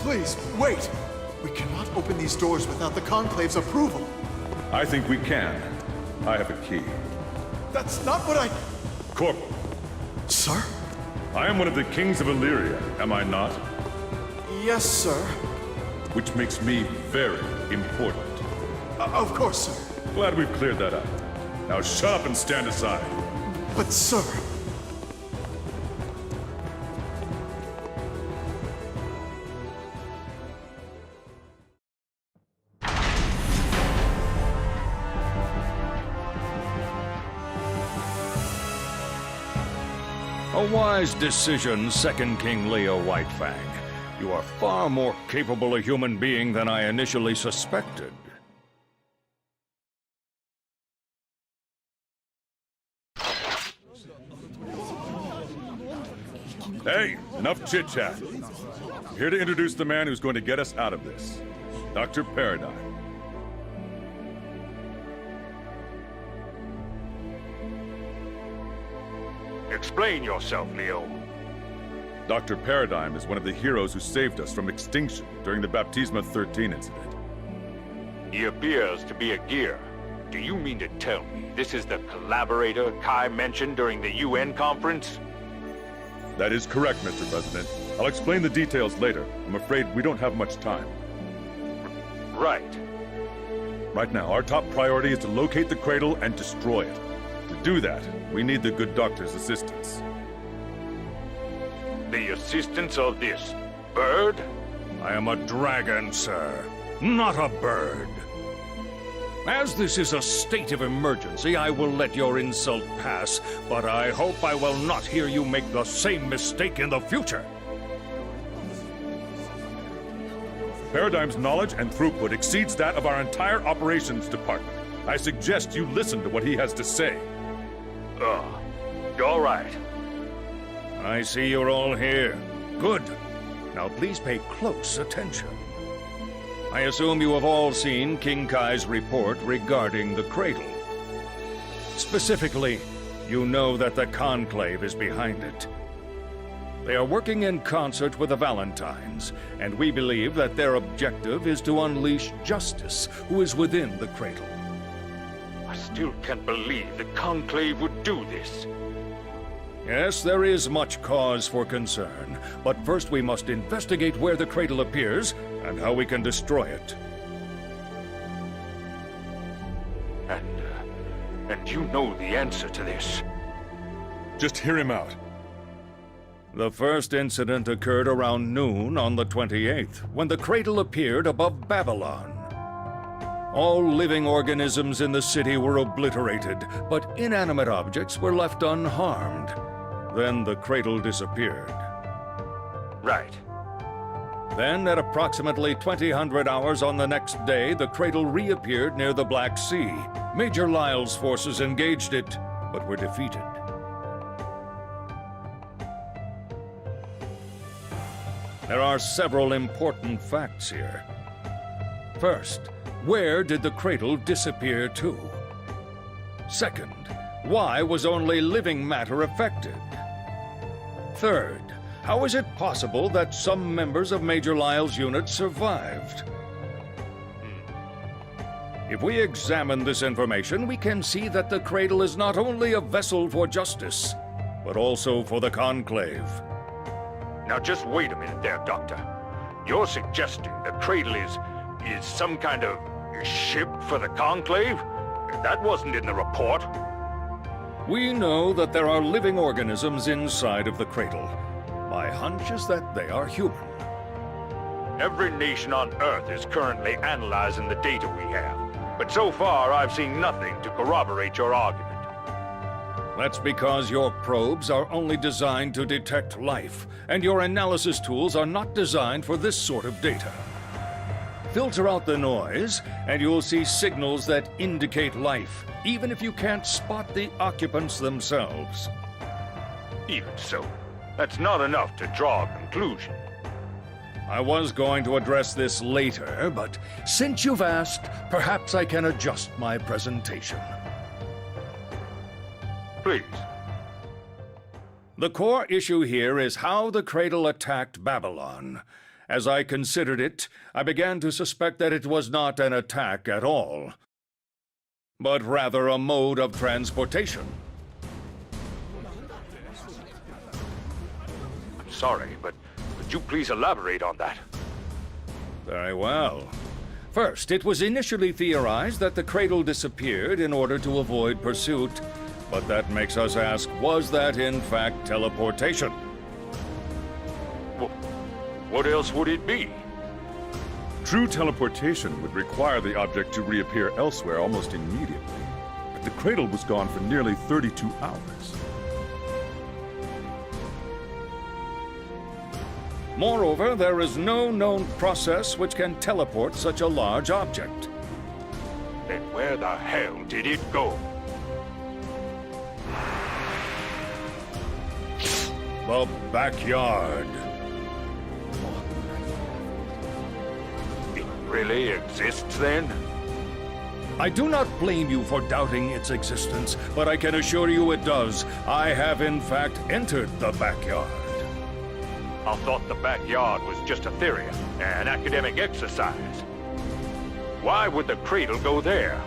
Please, wait! We cannot open these doors without the Conclave's approval. I think we can. I have a key. That's not what I... Corporal, Sir? I am one of the kings of Illyria, am I not? Yes, sir. Which makes me very important. Of course, sir. Glad we've cleared that up. Now shut up and stand aside. But, sir... A wise decision, Second King Leo Whitefang. You are far more capable a human being than I initially suspected. Hey, enough chit-chat. I'm here to introduce the man who's going to get us out of this. Dr. Paradigm. Explain yourself, Leo. Dr. Paradigm is one of the heroes who saved us from extinction during the Baptisma 13 incident. He appears to be a GEAR. Do you mean to tell me this is the collaborator Kai mentioned during the UN conference? That is correct, Mr. President. I'll explain the details later. I'm afraid we don't have much time. Right. Right now, our top priority is to locate the cradle and destroy it. To do that, we need the good doctor's assistance. The assistance of this bird? I am a dragon, sir, not a bird. As this is a state of emergency, I will let your insult pass, but I hope I will not hear you make the same mistake in the future. Paradigm's knowledge and throughput exceeds that of our entire operations department. I suggest you listen to what he has to say. All right. I see you're all here. Good. Now please pay close attention. I assume you have all seen King Kai's report regarding the cradle. Specifically, you know that the Conclave is behind it. They are working in concert with the Valentines, and we believe that their objective is to unleash justice who is within the cradle. I still can't believe the Conclave would do this. Yes, there is much cause for concern, but first we must investigate where the cradle appears and how we can destroy it. And you know the answer to this. Just hear him out. The first incident occurred around noon on the 28th, when the cradle appeared above Babylon. All living organisms in the city were obliterated, but inanimate objects were left unharmed. Then the cradle disappeared. Right. Then, at approximately 2000 hours on the next day, the cradle reappeared near the Black Sea. Major Lyle's forces engaged it, but were defeated. There are several important facts here. First, where did the cradle disappear to? Second, why was only living matter affected? Third, how is it possible that some members of Major Lyle's unit survived? If we examine this information, we can see that the cradle is not only a vessel for justice, but also for the Conclave. Now just wait a minute there, Doctor. You're suggesting the cradle is some kind of ship for the Conclave? That wasn't in the report. We know that there are living organisms inside of the cradle. My hunch is that they are human. Every nation on Earth is currently analyzing the data we have. But so far, I've seen nothing to corroborate your argument. That's because your probes are only designed to detect life, and your analysis tools are not designed for this sort of data. Filter out the noise, and you'll see signals that indicate life, even if you can't spot the occupants themselves. Even so, that's not enough to draw a conclusion. I was going to address this later, but since you've asked, perhaps I can adjust my presentation. Please. The core issue here is how the cradle attacked Babylon, As I considered it, I began to suspect that it was not an attack at all, but rather a mode of transportation. I'm sorry, but could you please elaborate on that? Very well. First, it was initially theorized that the cradle disappeared in order to avoid pursuit, but that makes us ask, was that in fact teleportation? What else would it be? True teleportation would require the object to reappear elsewhere almost immediately. But the cradle was gone for nearly 32 hours. Moreover, there is no known process which can teleport such a large object. Then where the hell did it go? The backyard. It really exists then? I do not blame you for doubting its existence, but I can assure you it does. I have in fact entered the backyard. I thought the backyard was just a theory, an academic exercise. Why would the cradle go there?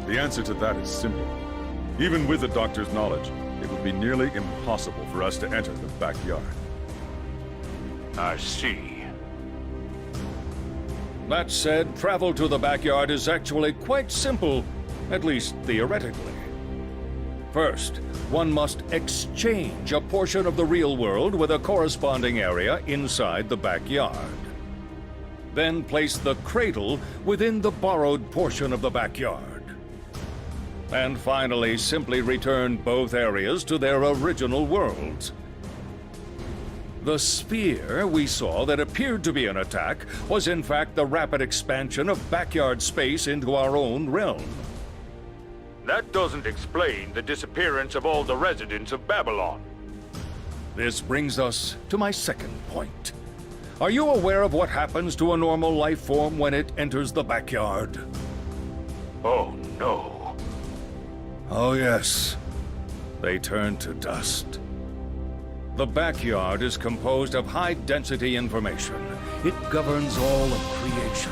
The answer to that is simple. Even with the doctor's knowledge, it would be nearly impossible for us to enter the backyard. I see. That said, travel to the backyard is actually quite simple, at least theoretically. First, one must exchange a portion of the real world with a corresponding area inside the backyard. Then place the cradle within the borrowed portion of the backyard. And finally, simply return both areas to their original worlds. The sphere we saw that appeared to be an attack was in fact the rapid expansion of backyard space into our own realm. That doesn't explain the disappearance of all the residents of Babylon. This brings us to my second point. Are you aware of what happens to a normal life form when it enters the backyard? Oh no. Oh yes. They turn to dust. The backyard is composed of high-density information. It governs all of creation.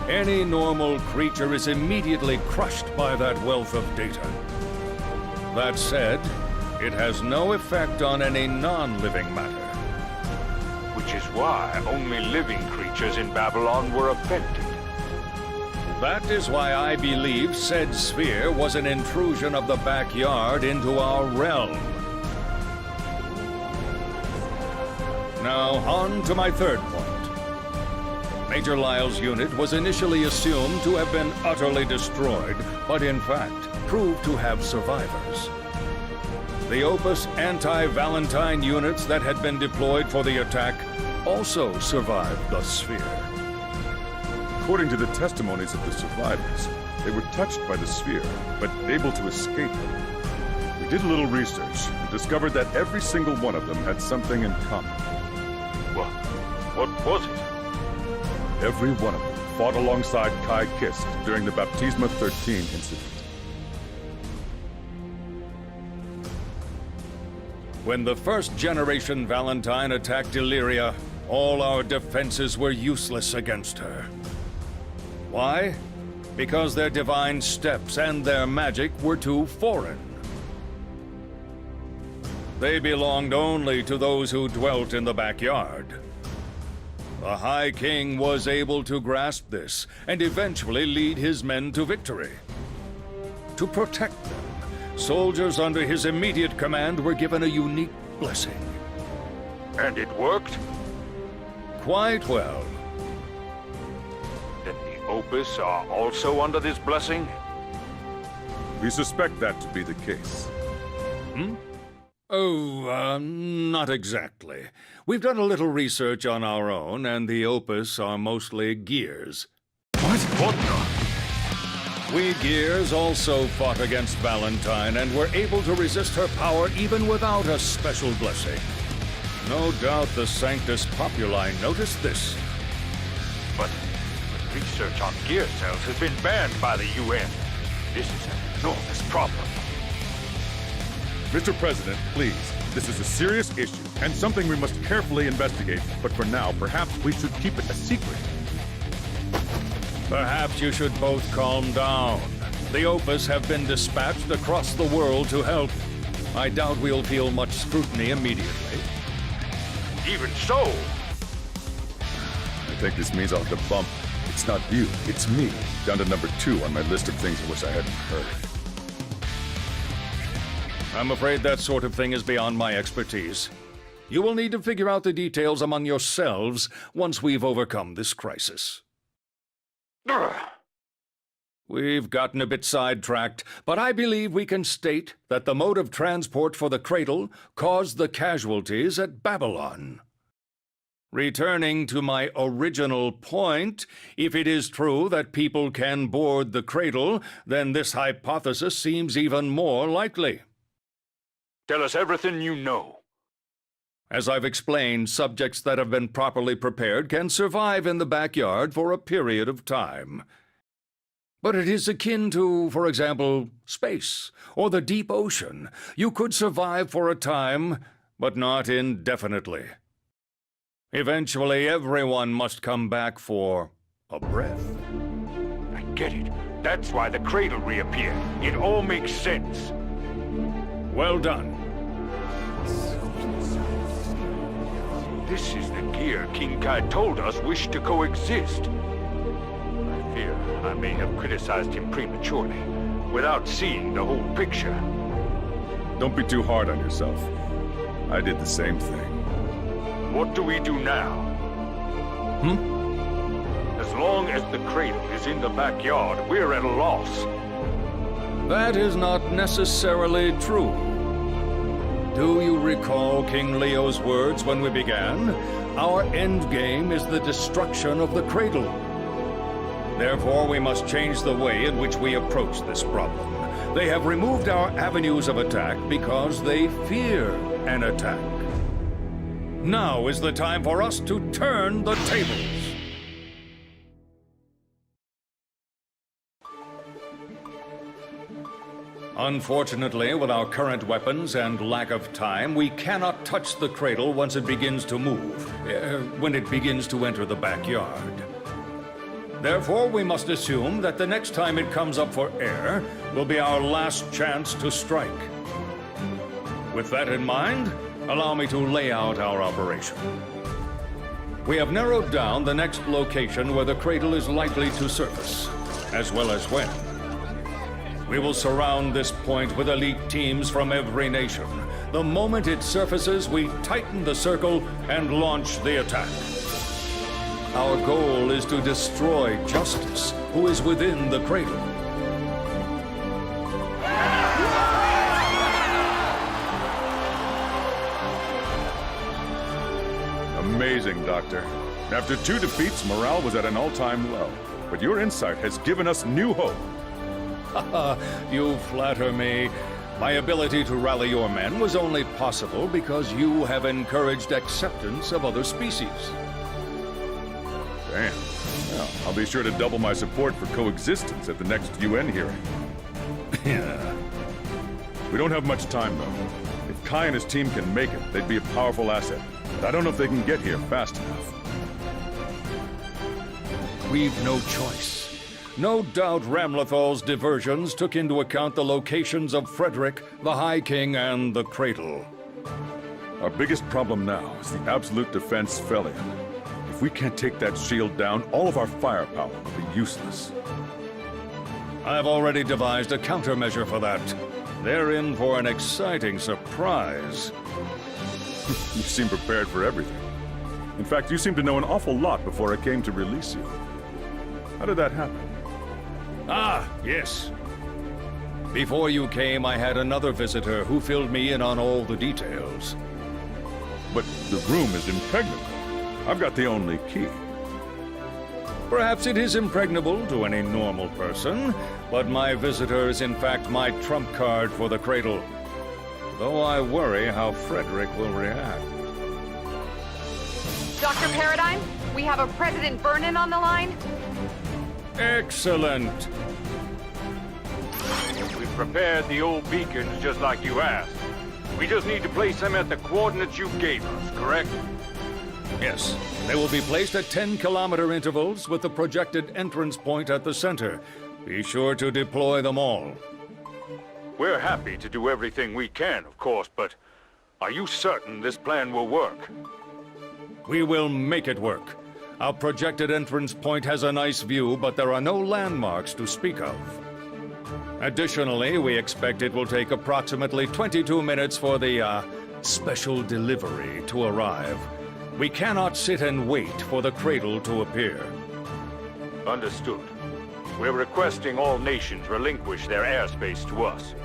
Any normal creature is immediately crushed by that wealth of data. That said, it has no effect on any non-living matter. Which is why only living creatures in Babylon were affected. That is why I believe said sphere was an intrusion of the backyard into our realm. Now, on to my third point. Major Lyle's unit was initially assumed to have been utterly destroyed, but in fact proved to have survivors. The Opus anti-Valentine units that had been deployed for the attack also survived the sphere. According to the testimonies of the survivors, they were touched by the sphere, but able to escape it. We did a little research and discovered that every single one of them had something in common. What was it? Every one of them fought alongside Kai Kist during the Baptisma 13 incident. When the first-generation Valentine attacked Illyria, all our defenses were useless against her. Why? Because their divine steps and their magic were too foreign. They belonged only to those who dwelt in the backyard. The High King was able to grasp this and eventually lead his men to victory. To protect them, soldiers under his immediate command were given a unique blessing. And it worked? Quite well. Then the Opus are also under this blessing? We suspect that to be the case. Oh, not exactly. We've done a little research on our own, and the Opus are mostly GEARs. What the? We GEARs also fought against Valentine and were able to resist her power even without a special blessing. No doubt the Sanctus Populi noticed this. But research on gear cells has been banned by the UN. This is an enormous problem. Mr. President, please, This is a serious issue, and something we must carefully investigate. But for now, perhaps we should keep it a secret. Perhaps you should both calm down. The Opus have been dispatched across the world to help. I doubt we'll feel much scrutiny immediately. Even so, I think this means I'll have to bump. It's not you, it's me. Down to number 2 on my list of things I wish I hadn't heard. I'm afraid that sort of thing is beyond my expertise. You will need to figure out the details among yourselves once we've overcome this crisis. We've gotten a bit sidetracked, but I believe we can state that the mode of transport for the cradle caused the casualties at Babylon. Returning to my original point, if it is true that people can board the cradle, then this hypothesis seems even more likely. tell us everything you know. As I've explained, subjects that have been properly prepared can survive in the backyard for a period of time. But it is akin to, for example, space or the deep ocean. You could survive for a time, but not indefinitely. Eventually, everyone must come back for a breath. I get it. That's why the cradle reappeared. It all makes sense. Well done. This is the gear King Kai told us wished to coexist. I fear I may have criticized him prematurely, without seeing the whole picture. Don't be too hard on yourself. I did the same thing. What do we do now? As long as the cradle is in the backyard, we're at a loss. That is not necessarily true. Do you recall King Leo's words when we began? Our end game is the destruction of the cradle. Therefore, we must change the way in which we approach this problem. They have removed our avenues of attack because they fear an attack. Now is the time for us to turn the tables. Unfortunately, with our current weapons and lack of time, we cannot touch the cradle once it begins to move, when it begins to enter the backyard. Therefore, we must assume that the next time it comes up for air will be our last chance to strike. With that in mind, allow me to lay out our operation. We have narrowed down the next location where the cradle is likely to surface, as well as when. We will surround this point with elite teams from every nation. The moment it surfaces, we tighten the circle and launch the attack. Our goal is to destroy Justice, who is within the cradle. Amazing, Doctor. After 2 defeats, morale was at an all-time low. But your insight has given us new hope. You flatter me. My ability to rally your men was only possible because you have encouraged acceptance of other species. Damn. Well, I'll be sure to double my support for coexistence at the next UN hearing. Yeah. We don't have much time, though. If Kai and his team can make it, they'd be a powerful asset. But I don't know if they can get here fast enough. We've no choice. No doubt Ramlethal's diversions took into account the locations of Frederick, the High King, and the Cradle. Our biggest problem now is the absolute defense Felion. If we can't take that shield down, all of our firepower will be useless. I've already devised a countermeasure for that. They're in for an exciting surprise. You seem prepared for everything. In fact, you seem to know an awful lot before I came to release you. How did that happen? Ah, yes. Before you came, I had another visitor who filled me in on all the details. But the room is impregnable. I've got the only key. Perhaps it is impregnable to any normal person, but my visitor is in fact my trump card for the cradle. Though I worry how Frederick will react. Dr. Paradigm, we have a President Vernon on the line. Excellent. We've prepared the old beacons just like you asked. We just need to place them at the coordinates you gave us, correct? Yes, they will be placed at 10-kilometer intervals with the projected entrance point at the center. Be sure to deploy them all. We're happy to do everything we can, of course, but are you certain this plan will work? We will make it work. Our projected entrance point has a nice view, but there are no landmarks to speak of. Additionally, we expect it will take approximately 22 minutes for the, special delivery to arrive. We cannot sit and wait for the cradle to appear. Understood. We're requesting all nations relinquish their airspace to us.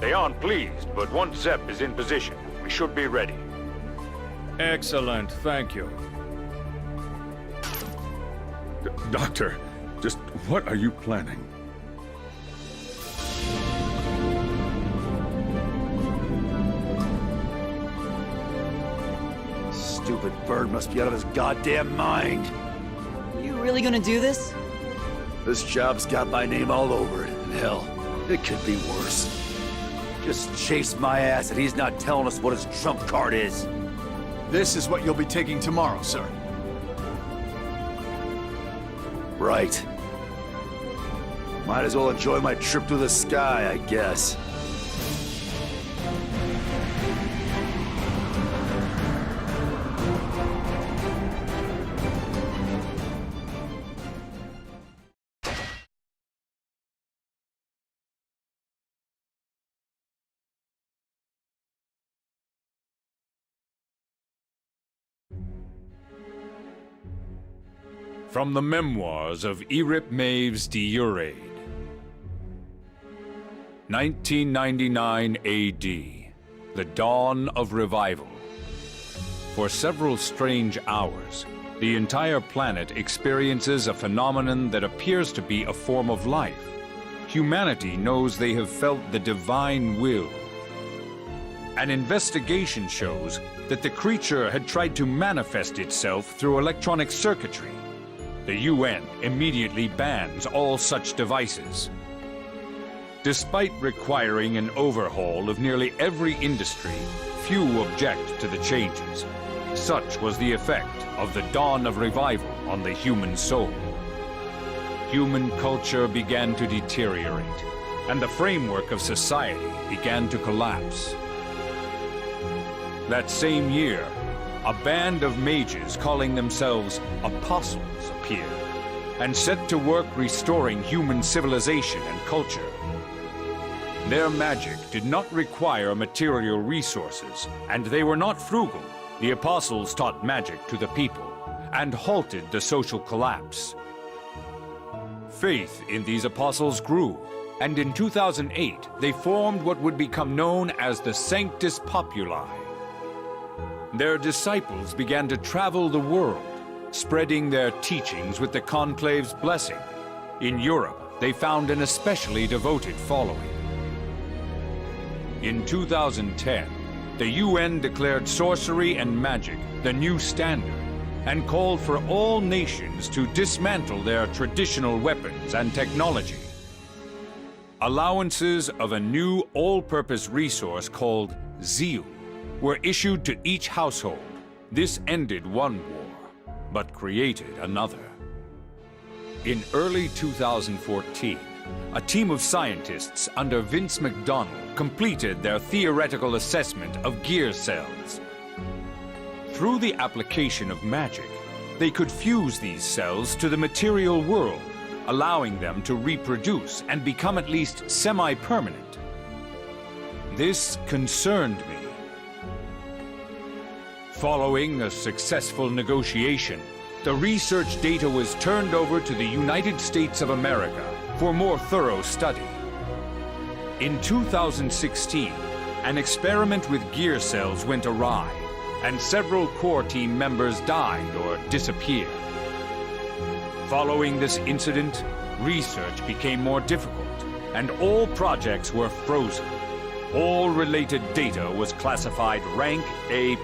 They aren't pleased, but once ZEP is in position, we should be ready. Excellent, thank you. Doctor, just what are you planning? Stupid bird must be out of his goddamn mind. You really gonna do this? This job's got my name all over it, and hell, it could be worse. Just chase my ass and he's not telling us what his trump card is. This is what you'll be taking tomorrow, sir. Right. Might as well enjoy my trip through the sky, I guess. From the memoirs of Erip Maves de Uraid. 1999 AD, the dawn of revival. For several strange hours, the entire planet experiences a phenomenon that appears to be a form of life. Humanity knows they have felt the divine will. An investigation shows that the creature had tried to manifest itself through electronic circuitry. The UN immediately bans all such devices. Despite requiring an overhaul of nearly every industry, few object to the changes. Such was the effect of the dawn of revival on the human soul. Human culture began to deteriorate, and the framework of society began to collapse. That same year, a band of mages calling themselves apostles appeared and set to work restoring human civilization and culture. Their magic did not require material resources, and they were not frugal. The apostles taught magic to the people and halted the social collapse. Faith in these apostles grew, and in 2008 they formed what would become known as the Sanctus Populi. Their disciples began to travel the world, spreading their teachings with the Conclave's blessing. In Europe, they found an especially devoted following. In 2010, the UN declared sorcery and magic the new standard and called for all nations to dismantle their traditional weapons and technology. Allowances of a new all-purpose resource called zeal were issued to each household. This ended one war, but created another. In early 2014, a team of scientists under Vince McDonald completed their theoretical assessment of GEAR cells. Through the application of magic, they could fuse these cells to the material world, allowing them to reproduce and become at least semi-permanent. This concerned me. Following a successful negotiation, the research data was turned over to the United States of America for more thorough study. In 2016, an experiment with GEAR cells went awry, and several core team members died or disappeared. Following this incident, research became more difficult, and all projects were frozen. All related data was classified rank A+.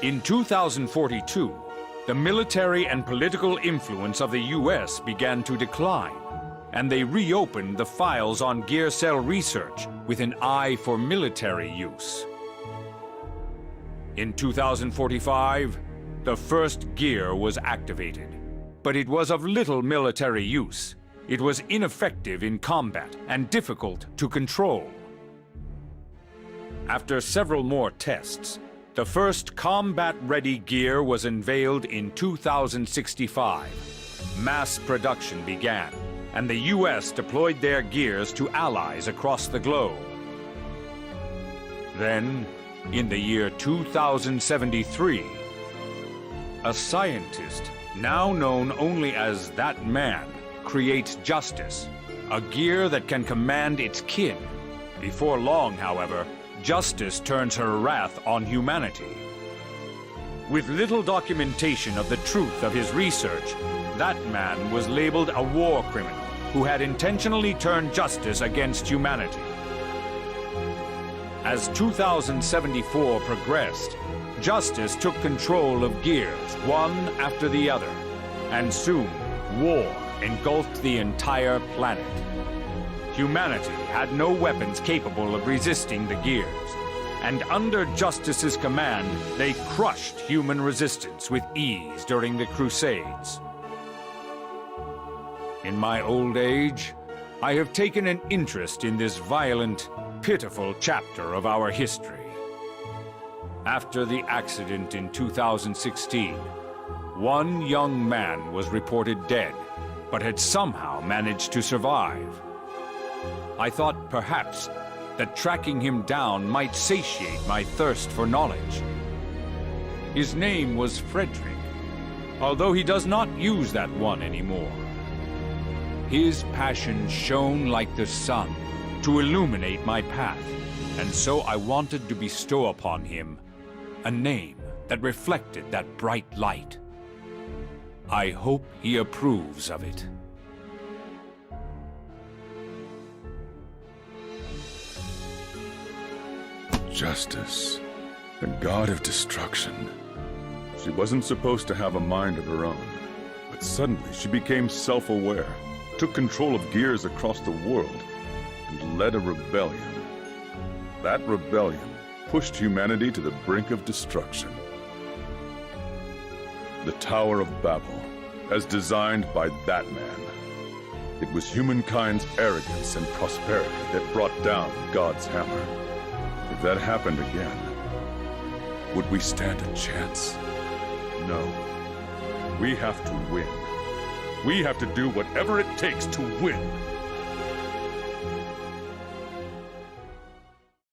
In 2042, the military and political influence of the US began to decline. and they reopened the files on gear cell research with an eye for military use. In 2045, the first gear was activated, but it was of little military use. It was ineffective in combat and difficult to control. After several more tests, the first combat-ready gear was unveiled in 2065. Mass production began, and the US deployed their gears to allies across the globe. Then, in the year 2073, a scientist, now known only as That Man, creates Justice, a gear that can command its kin. Before long, however, Justice turns her wrath on humanity. With little documentation of the truth of his research, That Man was labeled a war criminal who had intentionally turned Justice against humanity. As 2074 progressed, Justice took control of gears, one after the other, and soon, war engulfed the entire planet. Humanity had no weapons capable of resisting the gears, and under Justice's command, they crushed human resistance with ease during the Crusades. In my old age, I have taken an interest in this violent, pitiful chapter of our history. After the accident in 2016, one young man was reported dead, but had somehow managed to survive. I thought perhaps that tracking him down might satiate my thirst for knowledge. His name was Frederick, although he does not use that one anymore. His passion shone like the sun to illuminate my path, and so I wanted to bestow upon him a name that reflected that bright light. I hope he approves of it. Justice, the god of destruction. She wasn't supposed to have a mind of her own, but suddenly she became self-aware, took control of gears across the world, and led a rebellion. That rebellion pushed humanity to the brink of destruction. The Tower of Babel, as designed by That Man. It was humankind's arrogance and prosperity that brought down God's hammer. If that happened again, would we stand a chance? No. We have to win. We have to do whatever it takes to win.